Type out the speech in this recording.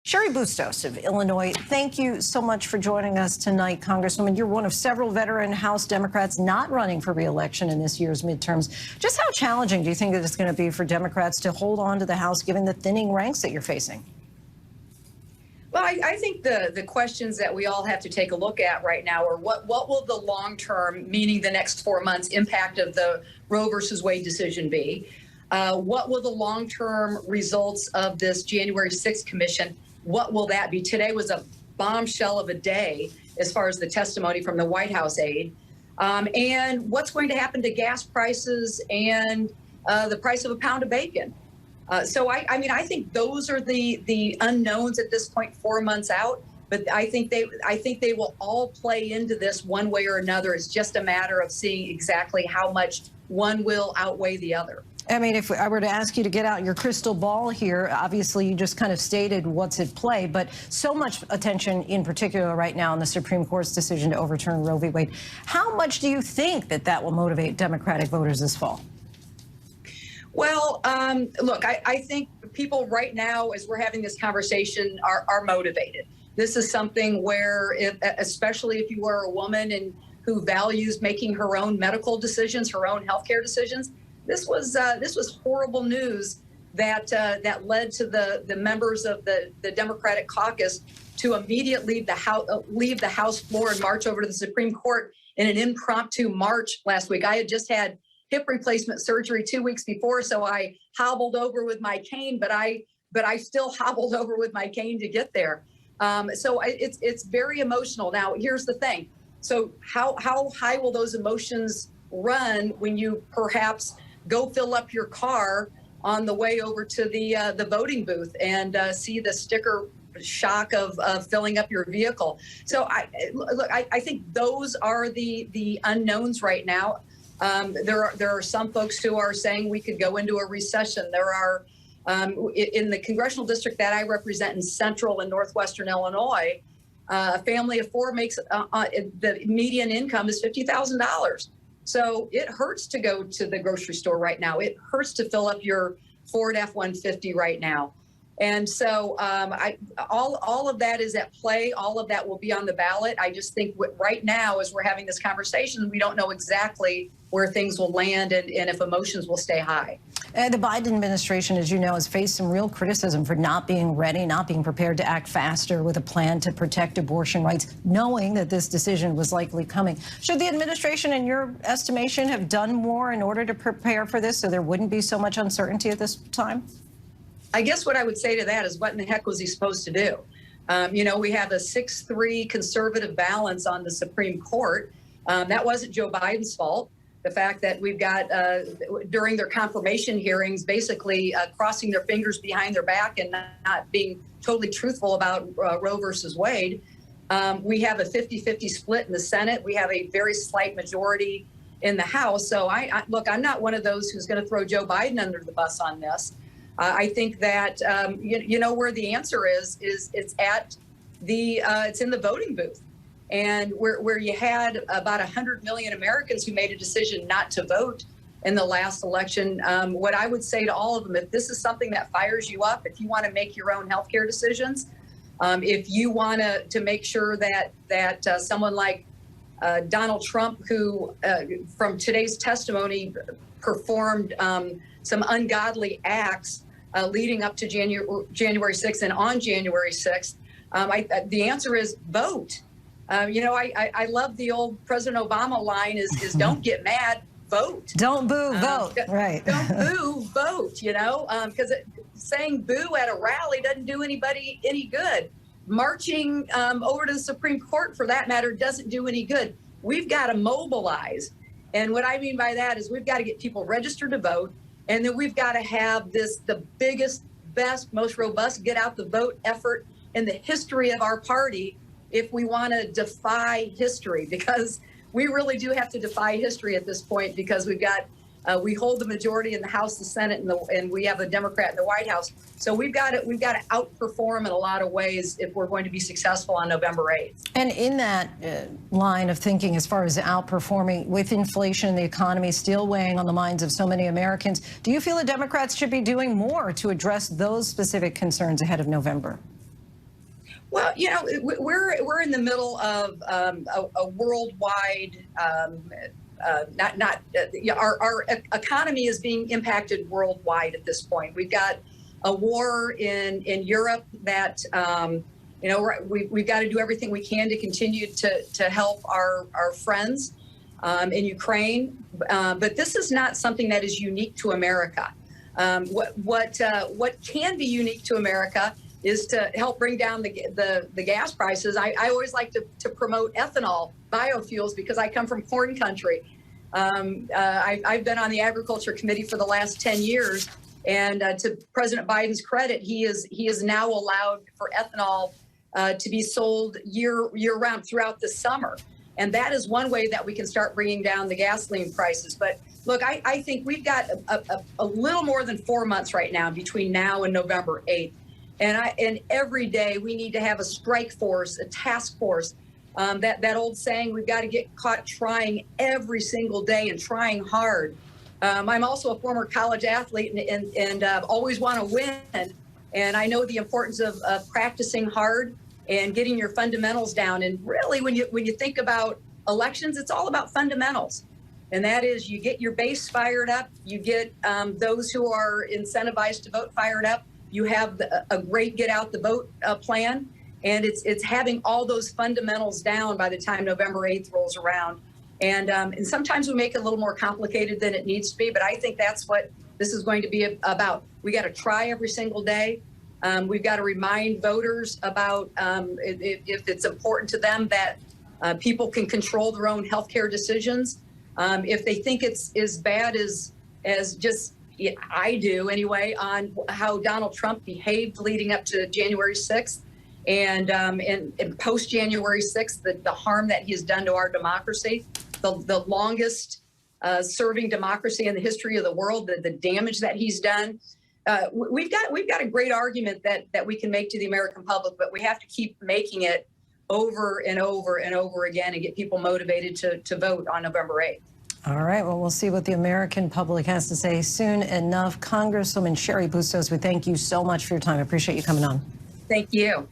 Sherry Bustos of Illinois, thank you so much for joining us tonight, Congresswoman. You're one of several veteran House Democrats not running for re-election in this year's midterms. Just how challenging do you think that it's going to be for Democrats to hold on to the House, given the thinning ranks that you're facing? Well, I think the questions that we all have to take a look at right now are what will the long-term, meaning the next 4 months, impact of the Roe versus Wade decision be? What will the long-term results of this January 6th commission, what will that be? Today was a bombshell of a day as far as the testimony from the White House aide. And what's going to happen to gas prices and the price of a pound of bacon? So I mean, I think those are the unknowns at this point, 4 months out. But I think they will all play into this one way or another. It's just a matter of seeing exactly how much one will outweigh the other. I mean, if I were to ask you to get out your crystal ball here, obviously you just kind of stated what's at play, but so much attention in particular right now on the Supreme Court's decision to overturn Roe v. Wade. How much do you think that will motivate Democratic voters this fall? Well, look, I think people right now, as we're having this conversation, are motivated. This is something where, especially if you are a woman and who values making her own medical decisions, her own healthcare decisions, this was horrible news that led to the members of the Democratic caucus to immediately leave the House floor and march over to the Supreme Court in an impromptu march last week. I had just had hip replacement surgery 2 weeks before, so I hobbled over with my cane, but I still hobbled over with my cane to get there. So it's very emotional. Now, here's the thing. So how high will those emotions run when you perhaps go fill up your car on the way over to the voting booth and see the sticker shock of filling up your vehicle? So I think those are the unknowns right now. There are some folks who are saying we could go into a recession. There are in the congressional district that I represent in central and northwestern Illinois, a family of four makes the median income is $50,000. So it hurts to go to the grocery store right now. It hurts to fill up your Ford F-150 right now. And so all of that is at play. All of that will be on the ballot. I just think right now, as we're having this conversation, we don't know exactly where things will land and if emotions will stay high. The Biden administration, as you know, has faced some real criticism for not being ready, not being prepared to act faster with a plan to protect abortion rights, knowing that this decision was likely coming. Should the administration, in your estimation, have done more in order to prepare for this so there wouldn't be so much uncertainty at this time? I guess what I would say to that is, what in the heck was he supposed to do? You know, we have a 6-3 conservative balance on the Supreme Court. That wasn't Joe Biden's fault. The fact that we've got, during their confirmation hearings, basically crossing their fingers behind their back and not being totally truthful about Roe versus Wade. We have a 50-50 split in the Senate. We have a very slight majority in the House. So look, I'm not one of those who's going to throw Joe Biden under the bus on this. I think that, you know, where the answer is it's in the voting booth. And where you had about 100 million Americans who made a decision not to vote in the last election, what I would say to all of them, if this is something that fires you up, if you want to make your own healthcare decisions, if you want to make sure that someone like Donald Trump, who from today's testimony performed some ungodly acts leading up to January 6th and on January 6th, the answer is vote. You know, I love the old President Obama line is don't get mad, vote. Don't boo, vote. Right. Don't boo, vote, you know, because saying boo at a rally doesn't do anybody any good. Marching over to the Supreme Court, for that matter, doesn't do any good. We've got to mobilize. And what I mean by that is we've got to get people registered to vote. And then we've got to have the biggest, best, most robust get out the vote effort in the history of our party if we want to defy history, because we really do have to defy history at this point, because we hold the majority in the House, the Senate, and we have a Democrat in the White House. So we've got to outperform in a lot of ways if we're going to be successful on November 8th. And in that line of thinking, as far as outperforming, with inflation, the economy still weighing on the minds of so many Americans, do you feel the Democrats should be doing more to address those specific concerns ahead of November? Well, we're in the middle of a worldwide, our economy is being impacted worldwide at this point. We've got a war in Europe that we've got to do everything we can to continue to help our friends in Ukraine. But this is not something that is unique to America. What can be unique to America is to help bring down the gas prices. I always like to promote ethanol, biofuels, because I come from corn country. I've been on the agriculture committee for the last 10 years, and to President Biden's credit, he is now allowed for ethanol to be sold year round throughout the summer. And that is one way that we can start bringing down the gasoline prices. But look, I think we've got a little more than 4 months right now between now and November 8th. And every day we need to have a strike force, a task force. That old saying, we've got to get caught trying every single day and trying hard. I'm also a former college athlete and always want to win. And I know the importance of practicing hard and getting your fundamentals down. And really, when you think about elections, it's all about fundamentals. And that is, you get your base fired up, you get those who are incentivized to vote fired up, you have a great get out the vote plan, and it's having all those fundamentals down by the time November 8th rolls around. And sometimes we make it a little more complicated than it needs to be, but I think that's what this is going to be about. We got to try every single day. We've got to remind voters about if it's important to them that people can control their own healthcare decisions. If they think it's as bad as just I do anyway, on how Donald Trump behaved leading up to January 6th and post January 6th, the harm that he has done to our democracy, the longest serving democracy in the history of the world, the damage that he's done. We've got a great argument that we can make to the American public, but we have to keep making it over and over and over again and get people motivated to vote on November 8th. All right, well, we'll see what the American public has to say soon enough. Congresswoman Sherry Bustos, we thank you so much for your time. I appreciate you coming on. Thank you.